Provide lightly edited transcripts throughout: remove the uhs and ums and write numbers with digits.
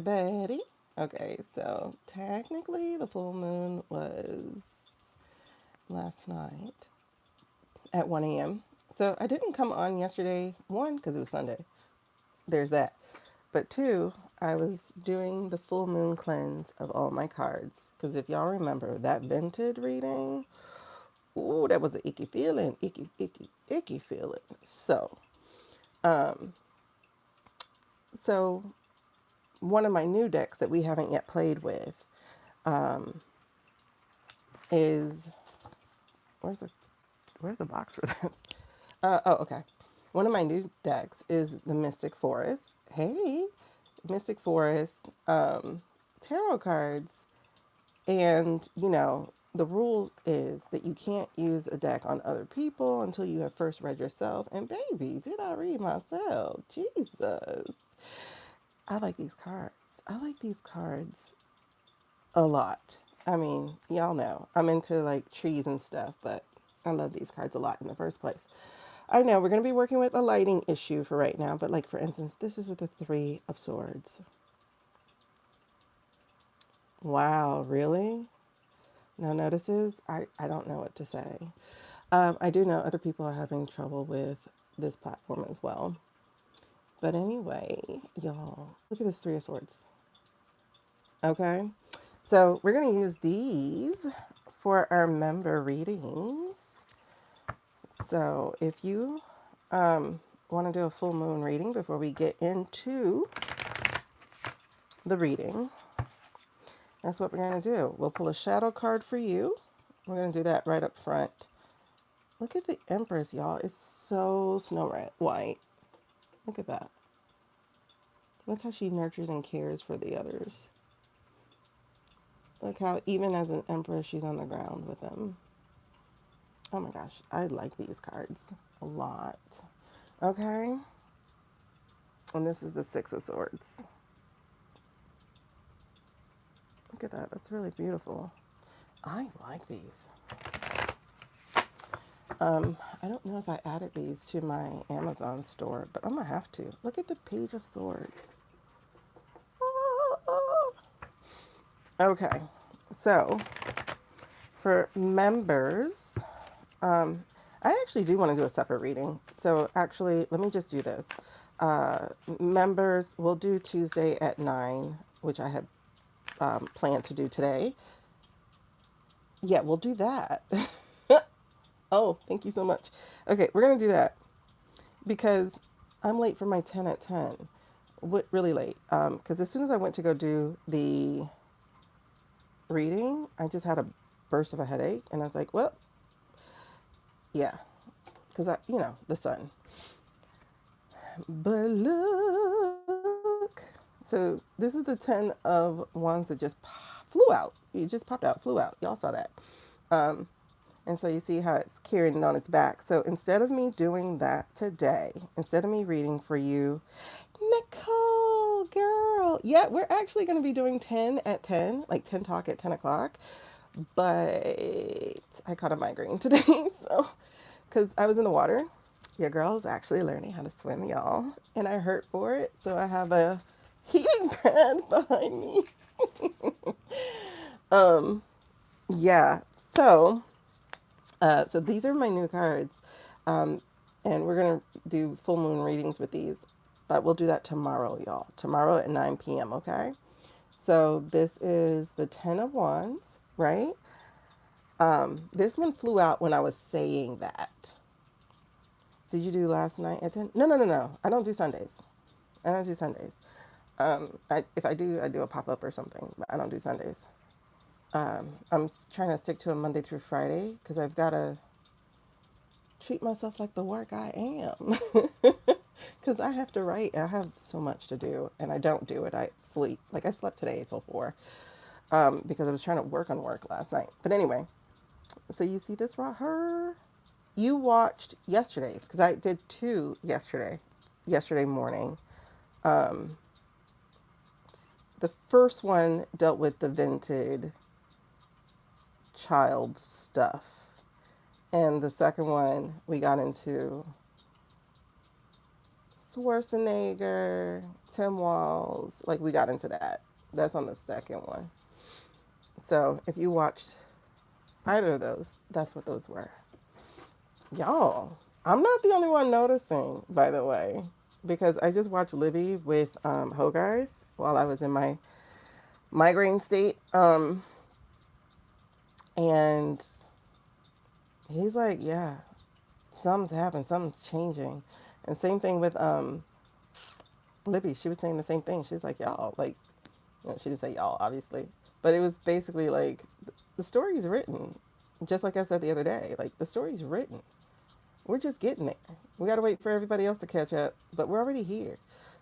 everybody. Okay, so technically the full moon was last night at 1 a.m. So I didn't come on yesterday, one, because it was Sunday. There's that. But two, I was doing the full moon cleanse of all my cards. Because if y'all remember that vented reading, ooh, that was an icky feeling. Icky, icky, icky feeling. So one of my new decks that we haven't yet played with is where's the box for this? Oh, okay. One of my new decks is the Mystic Forest. Hey, Mystic Forest tarot cards, and the rule is that you can't use a deck on other people until you have first read yourself. And baby, did I read myself? Jesus, I like these cards. I like these cards a lot. I mean, y'all know I'm into like trees and stuff, but I love these cards a lot in the first place. I know we're going to be working with a lighting issue for right now, but like for instance, this is with the Three of Swords. Wow, really? No notices? I don't know what to say. I do know other people are having trouble with this platform as well. But anyway, y'all, look at this Three of Swords. Okay. So we're going to use these for our member readings. So if you want to do a full moon reading before we get into the reading, that's what we're going to do. We'll pull a shadow card for you. We're going to do that right up front. Look at the Empress, y'all. It's so snow white. Look at that. Look how she nurtures and cares for the others. Look how even as an Empress, she's on the ground with them. Oh my gosh, I like these cards a lot. Okay. And this is the Six of Swords. Look at that. That's really beautiful. I like these. I don't know if I added these to my Amazon store, but I'm gonna have to. Look at the Page of Swords. Okay, so for members, I actually do want to do a separate reading. So actually, let me just do this. Members, we'll do Tuesday at 9, which I had planned to do today. Yeah, we'll do that. Oh, thank you so much. Okay, we're going to do that because I'm late for my 10 at 10. Really late. Because as soon as I went to go do the reading, I just had a burst of a headache. And I was like, well, yeah, because the sun. But look. So this is the 10 of Wands that just flew out. It just popped out, flew out. Y'all saw that. Um, And so you see how it's carrying it on its back. So instead of me doing that today, instead of me reading for you, Nicole, girl, yeah, we're actually going to be doing 10 at 10, like 10 talk at 10 o'clock. But I caught a migraine today. So, because I was in the water. Your girl is actually learning how to swim, y'all. And I hurt for it. So I have a heating pad behind me. Yeah. So these are my new cards, and we're gonna do full moon readings with these, but we'll do that tomorrow, y'all. Tomorrow at 9 p.m. Okay. So this is the 10 of Wands, right? This one flew out when I was saying that. Did you do last night at 10? No, no, no, no. I don't do Sundays. I don't do Sundays. If I do, I do a pop up or something, but I don't do Sundays. I'm trying to stick to a Monday through Friday because I've got to treat myself like the work I am. Because I have to write. I have so much to do, and I don't do it. I sleep. Like I slept today till 4 because I was trying to work on work last night. But anyway, so you see this right here? You watched yesterday's because I did 2 yesterday morning. The first one dealt with the vented child stuff. And the second one, we got into Schwarzenegger, Tim Walz. Like, we got into that. That's on the second one. So if you watched either of those, that's what those were. Y'all, I'm not the only one noticing, by the way, because I just watched Libby with Hogarth while I was in my migraine state. And he's like, yeah, something's happened, something's changing. And same thing with Libby. She was saying the same thing. She's like, y'all, like, she didn't say y'all, obviously, but it was basically like the story's written. Just like I said the other day, like the story's written. We're just getting there. We got to wait for everybody else to catch up, but we're already here.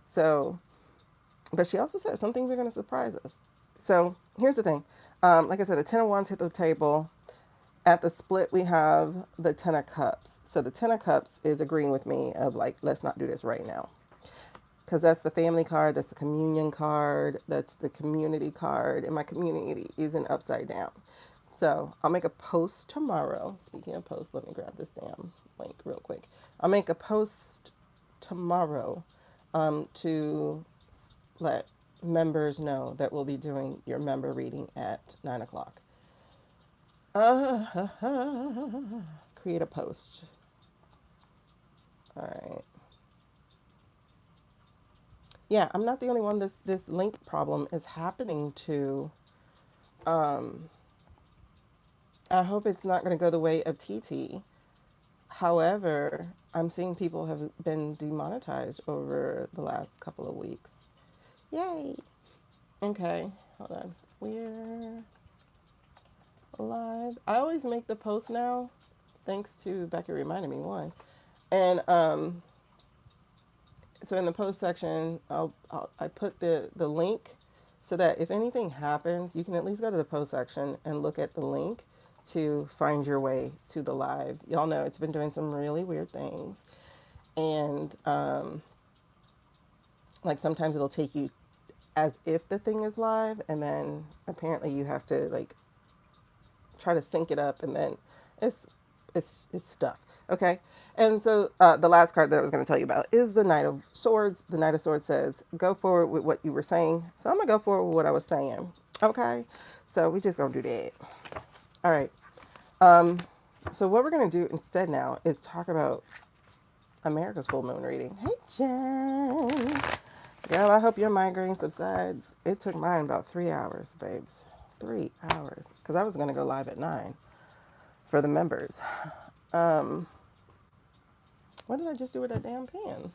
So, but she also said some things are going to surprise us. So here's the thing. Like I said, the Ten of Wands hit the table. At the split, we have the Ten of Cups. So the Ten of Cups is agreeing with me of like, let's not do this right now. Because that's the family card, that's the communion card, that's the community card, and my community isn't upside down. So I'll make a post tomorrow. Speaking of posts, let me grab this damn link real quick. I'll make a post tomorrow to let members know that we'll be doing your member reading at 9 o'clock. Create a post. All right. Yeah, I'm not the only one this link problem is happening to. I hope it's not going to go the way of TT. However, I'm seeing people have been demonetized over the last couple of weeks. Yay. Okay, hold on. We're live. I always make the post now, thanks to Becky reminding me one. And so in the post section, I put the link so that if anything happens, you can at least go to the post section and look at the link to find your way to the live. Y'all know it's been doing some really weird things. And like sometimes it'll take you as if the thing is live, and then apparently you have to like try to sync it up, and then it's stuff. Okay. And so the last card that I was going to tell you about is the Knight of Swords. The Knight of Swords says, go forward with what you were saying. So I'm going to go forward with what I was saying. Okay. So we just going to do that. All right. So what we're going to do instead now is talk about America's full moon reading. Hey, Jen. Girl, I hope your migraine subsides. It took mine about 3 hours, babes. 3 hours. Because I was going to go live at 9 for the members. What did I just do with that damn pen?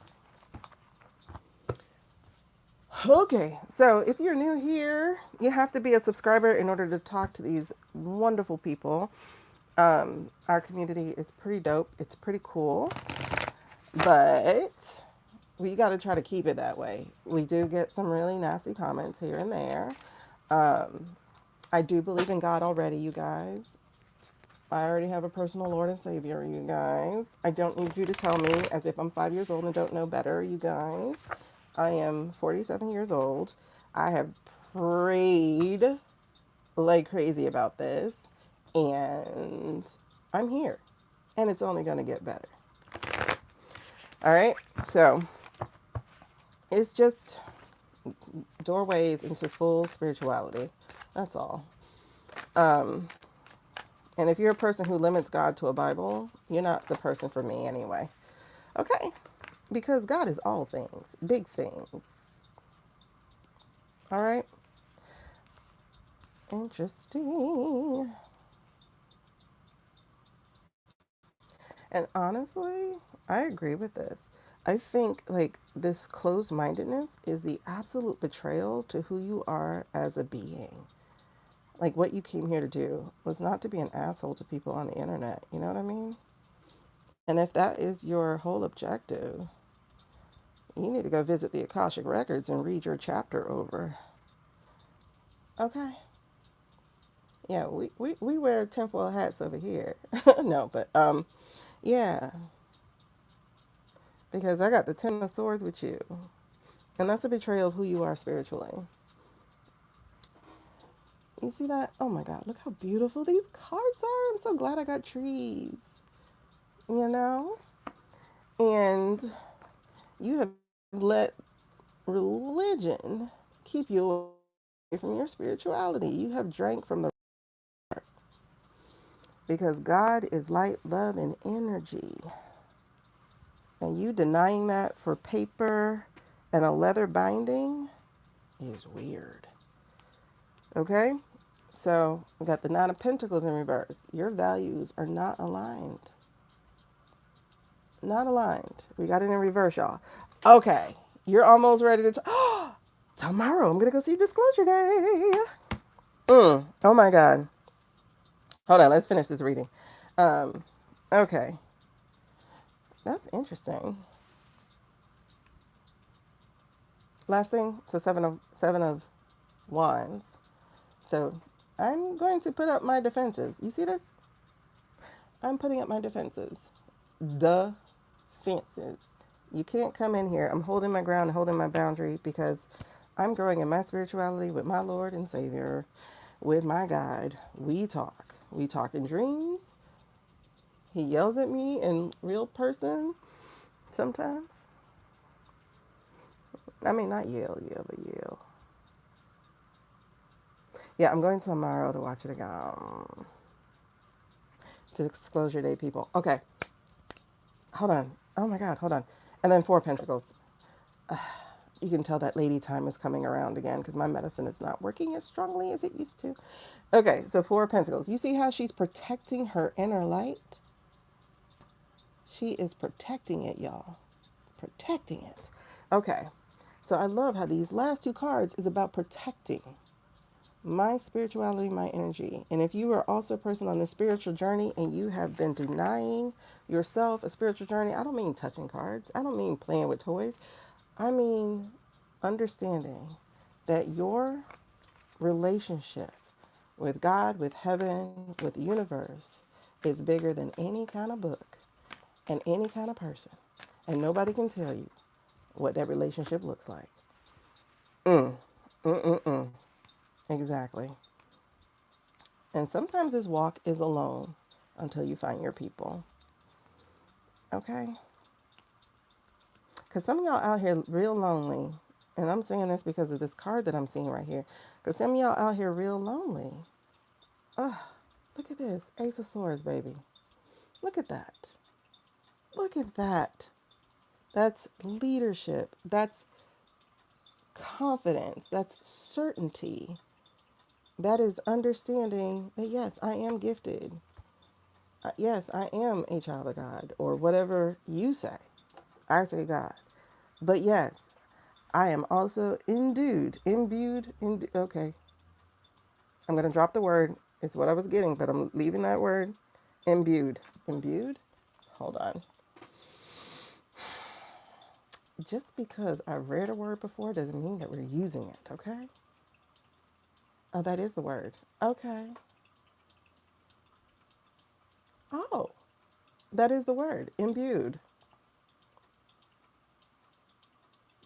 Okay, so if you're new here, you have to be a subscriber in order to talk to these wonderful people. Our community is pretty dope. It's pretty cool. But we got to try to keep it that way. We do get some really nasty comments here and there. I do believe in God already, you guys. I already have a personal Lord and Savior, you guys. I don't need you to tell me as if I'm 5 years old and don't know better, you guys. I am 47 years old. I have prayed like crazy about this, and I'm here, and it's only going to get better. All right, so it's just doorways into full spirituality. That's all. And if you're a person who limits God to a Bible, you're not the person for me anyway. Okay? Because God is all things, big things. All right? Interesting. And honestly, I agree with this. I think like this closed-mindedness is the absolute betrayal to who you are as a being. Like what you came here to do was not to be an asshole to people on the internet. You know what I mean? And if that is your whole objective, you need to go visit the Akashic Records and read your chapter over. Okay? Yeah, we wear tinfoil hats over here. No, but yeah. Because I got the Ten of Swords with you. And that's a betrayal of who you are spiritually. You see that? Oh my God, look how beautiful these cards are. I'm so glad I got trees. You know? And you have let religion keep you away from your spirituality. You have drank from the heart because God is light, love, and energy. And you denying that for paper and a leather binding is weird. Okay? So we got the Nine of Pentacles in reverse. Your values are not aligned. Not aligned. We got it in reverse, y'all. Okay. You're almost ready to tomorrow I'm gonna go see Disclosure Day. Oh my God. Hold on, let's finish this reading. Um, okay. That's interesting. Last thing, so seven of wands. So I'm going to put up my defenses. You see this? I'm putting up my defenses. Defenses. You can't come in here. I'm holding my ground, holding my boundary because I'm growing in my spirituality with my Lord and Savior, with my God. We talk. We talk in dreams. He yells at me in real person sometimes. I mean, not yell, but yell. Yeah, I'm going tomorrow to watch it again. Disclosure Day, people. Okay, hold on. Oh my God, hold on. And then Four Pentacles. You can tell that lady time is coming around again because my medicine is not working as strongly as it used to. Okay, so Four Pentacles. You see how she's protecting her inner light? She is protecting it, y'all. Protecting it. Okay, so I love how these last two cards is about protecting my spirituality, my energy. And if you are also a person on the spiritual journey and you have been denying yourself a spiritual journey, I don't mean touching cards. I don't mean playing with toys. I mean understanding that your relationship with God, with heaven, with the universe is bigger than any kind of book and any kind of person. And nobody can tell you what that relationship looks like. Mm, mm, mm, mm. Exactly. And sometimes this walk is alone until you find your people. Okay? Because some of y'all out here real lonely. And I'm saying this because of this card that I'm seeing right here. Because some of y'all out here real lonely. Oh, look at this. Ace of Swords, baby. Look at that. Look at that. That's leadership. That's confidence. That's certainty. That is understanding that, yes, I am gifted. Yes, I am a child of God, or whatever you say. I say God. But yes, I am also imbued. Okay, I'm going to drop the word. It's what I was getting, but I'm leaving that word. Imbued. Imbued? Hold on. Just because I read a word before doesn't mean that we're using it, okay? Oh, that is the word. Okay. Oh, that is the word. Imbued.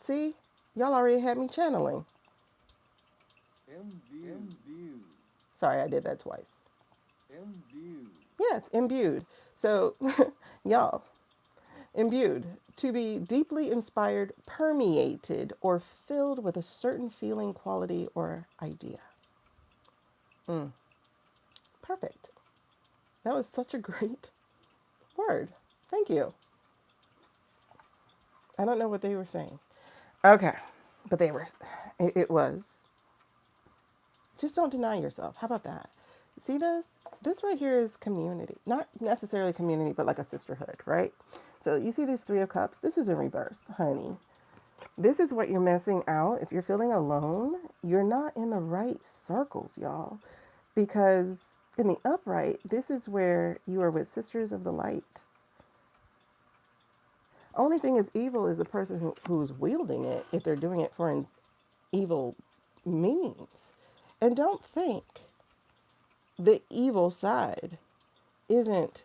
See? Y'all already had me channeling. Imbued. Sorry, I did that twice. Imbued. Yes, imbued. So, y'all, imbued, to be deeply inspired, permeated, or filled with a certain feeling, quality, or idea. Perfect. That was such a great word. Thank you. I don't know what they were saying. Okay. But it was. Just don't deny yourself. How about that? See this? This right here is community. Not necessarily community, but like a sisterhood, right? So you see this Three of Cups? This is in reverse, honey. This is what you're missing out. If you're feeling alone, you're not in the right circles, y'all. Because in the upright, this is where you are with Sisters of the Light. Only thing is evil is the person who's wielding it if they're doing it for an evil means. And don't think the evil side isn't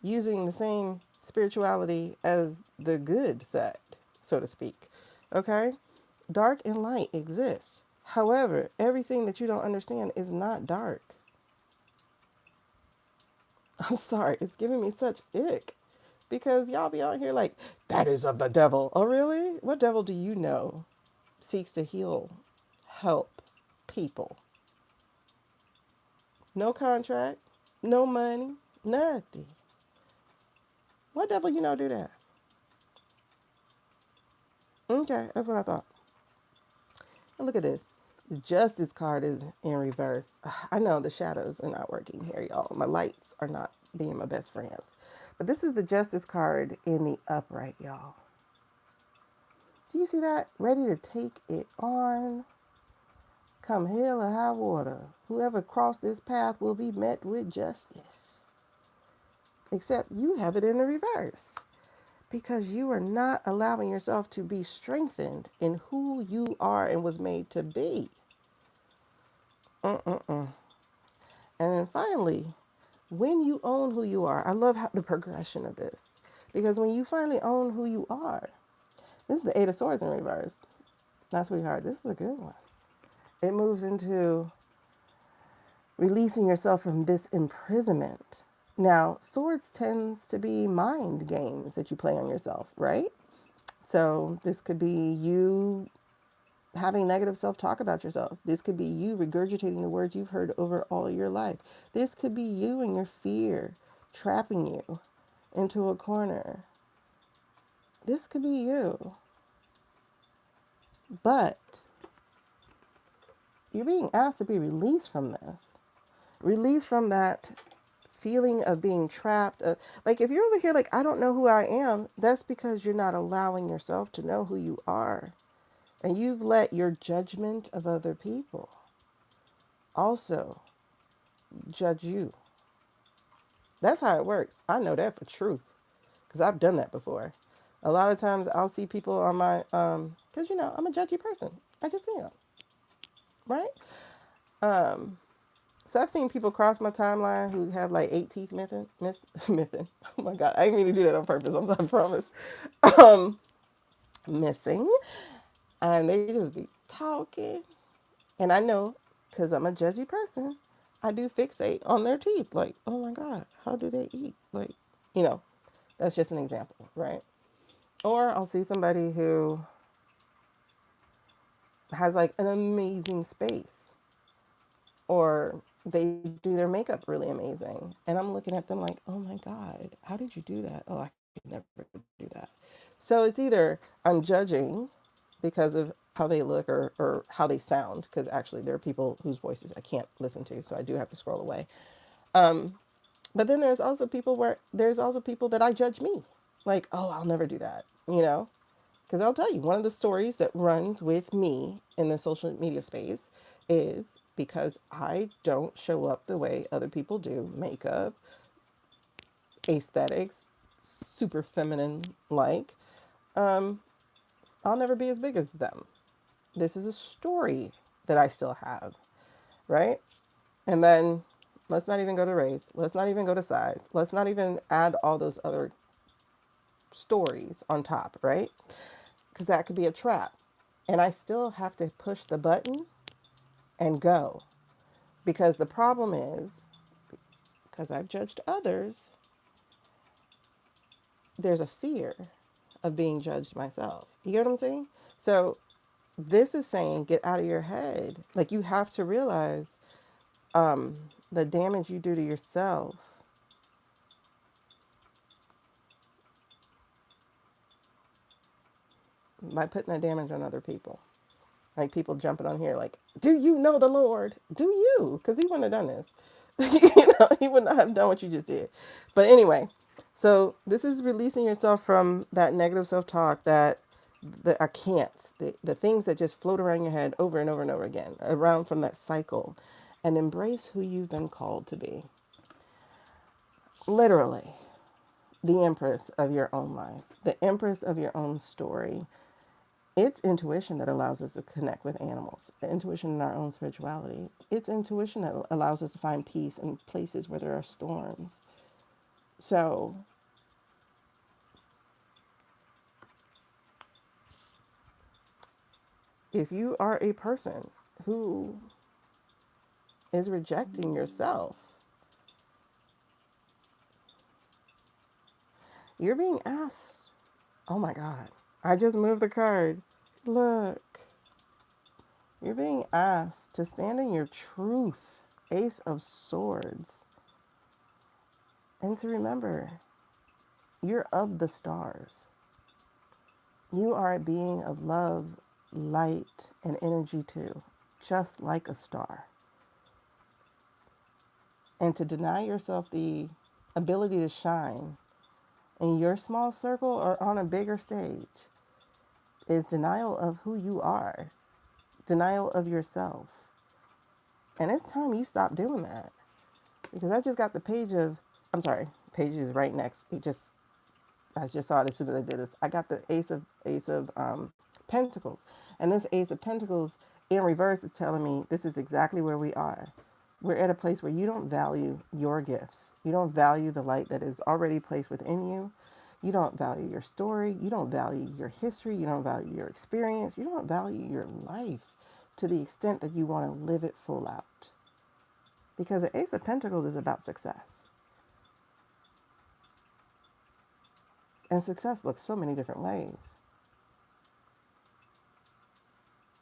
using the same spirituality as the good side, so to speak. Okay? Dark and light exist. However, everything that you don't understand is not dark. I'm sorry, it's giving me such ick Because y'all be out here like, that is of the devil. Oh, really? What devil do you know seeks to heal, help people? No contract, no money, nothing. What devil you know do that? Okay, that's what I thought. And look at this. The Justice card is in reverse. I know the shadows are not working here, y'all. My lights are not being my best friends. But this is the Justice card in the upright, y'all. Do you see that? Ready to take it on. Come hell or high water. Whoever crossed this path will be met with justice. Except you have it in the reverse. Because you are not allowing yourself to be strengthened in who you are and was made to be. Mm-mm-mm. And then finally, when you own who you are, I love how the progression of this. Because when you finally own who you are, this is the Eight of Swords in reverse. Now, sweetheart, this is a good one. It moves into releasing yourself from this imprisonment. Now, swords tends to be mind games that you play on yourself, right? So this could be you having negative self-talk about yourself. This could be you regurgitating the words you've heard over all your life. This could be you and your fear trapping you into a corner. This could be you. But you're being asked to be released from this. Released from that feeling of being trapped. Like if you're over here like, I don't know who I am, that's because you're not allowing yourself to know who you are. And you've let your judgment of other people also judge you. That's how it works. I know that for truth because I've done that before. A lot of times I'll see people on my, because you know, I'm a judgy person. I just am, right? Um, so I've seen people cross my timeline who have like 8 teeth missing. Oh my God, I didn't mean to do that on purpose. I promise. Um, Missing, and they just be talking. And I know, because I'm a judgy person, I do fixate on their teeth. Like, oh my God, how do they eat? Like, you know, that's just an example, right? Or I'll see somebody who has like an amazing space, or they do their makeup really amazing. And I'm looking at them like, oh my God, how did you do that? Oh, I could never do that. So it's either I'm judging because of how they look or how they sound, because actually there are people whose voices I can't listen to, so I do have to scroll away. But then there's also people that I judge me. Like, oh, I'll never do that, you know? Because I'll tell you, one of the stories that runs with me in the social media space is because I don't show up the way other people do, makeup, aesthetics, super feminine like, um, I'll never be as big as them. This is a story that I still have, right? And then let's not even go to race. Let's not even go to size. Let's not even add all those other stories on top, right? Because that could be a trap. And I still have to push the button and go. Because the problem is, because I've judged others, there's a fear of being judged myself. You get what I'm saying? So this is saying get out of your head. Like you have to realize the damage you do to yourself by putting that damage on other people. Like people jumping on here like, do you know the Lord? Do you? Because he wouldn't have done this. He would not have done what you just did. But anyway, so this is releasing yourself from that negative self-talk, that the I can't, the things that just float around your head over and over and over again, around from that cycle, and embrace who you've been called to be. Literally, the empress of your own life, the empress of your own story. It's intuition that allows us to connect with animals, intuition in our own spirituality. It's intuition that allows us to find peace in places where there are storms. So if you are a person who is rejecting yourself, You're being asked. Oh my God. I just moved the card. Look. You're being asked to stand in your truth. Ace of Swords. And to remember, you're of the stars. You are a being of love, light, and energy too, just like a star. And to deny yourself the ability to shine in your small circle or on a bigger stage is denial of who you are, denial of yourself. And it's time you stop doing that. Because I just got the page of, I'm sorry, page is right next. I just saw it as soon as I did this. I got the Ace of Pentacles. And this Ace of Pentacles in reverse is telling me this is exactly where we are. We're at a place where you don't value your gifts. You don't value the light that is already placed within you. You don't value your story. You don't value your history. You don't value your experience. You don't value your life to the extent that you want to live it full out. Because the Ace of Pentacles is about success. And success looks so many different ways.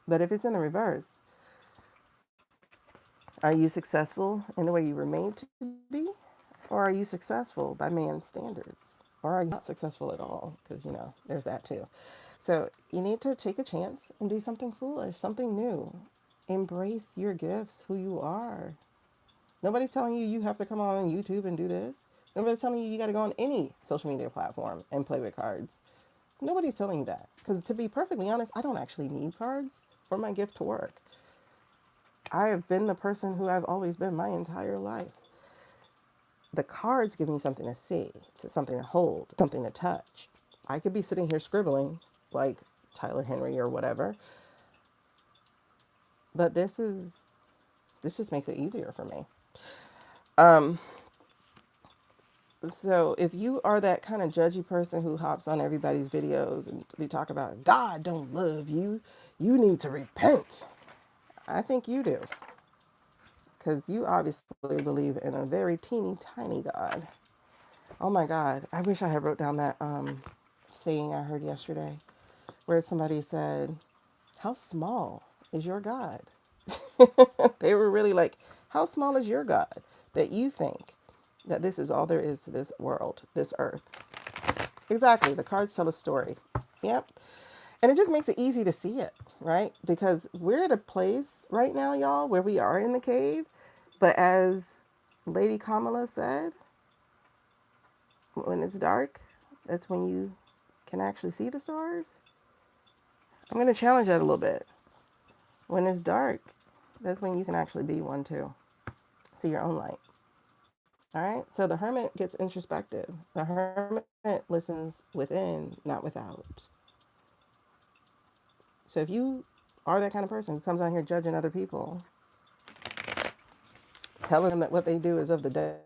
But if it's in the reverse, are you successful in the way you were made to be? Or are you successful by man's standards? Or are you not successful at all? Because, there's that too. So you need to take a chance and do something foolish, something new. Embrace your gifts, who you are. Nobody's telling you you have to come on YouTube and do this. Nobody's telling you got to go on any social media platform and play with cards. Nobody's telling you that. Because to be perfectly honest, I don't actually need cards for my gift to work. I have been the person who I've always been my entire life. The cards give me something to see, something to hold, something to touch. I could be sitting here scribbling like Tyler Henry or whatever, but this just makes it easier for me. So if you are that kind of judgy person who hops on everybody's videos and we talk about God don't love you, you need to repent. I think you do. Because you obviously believe in a very teeny tiny God. Oh my God. I wish I had wrote down that saying I heard yesterday where somebody said, how small is your God? They were really like, how small is your God that you think that this is all there is to this world, this earth? Exactly. The cards tell a story. Yep. And it just makes it easy to see it, right? Because we're at a place right now, y'all, where we are in the cave. But as Lady Kamala said, when it's dark, that's when you can actually see the stars. I'm going to challenge that a little bit. When it's dark, that's when you can actually be one too. See your own light. All right. So the hermit gets introspective. The hermit listens within, not without. So if you are that kind of person who comes on here judging other people, telling them that what they do is of the devil,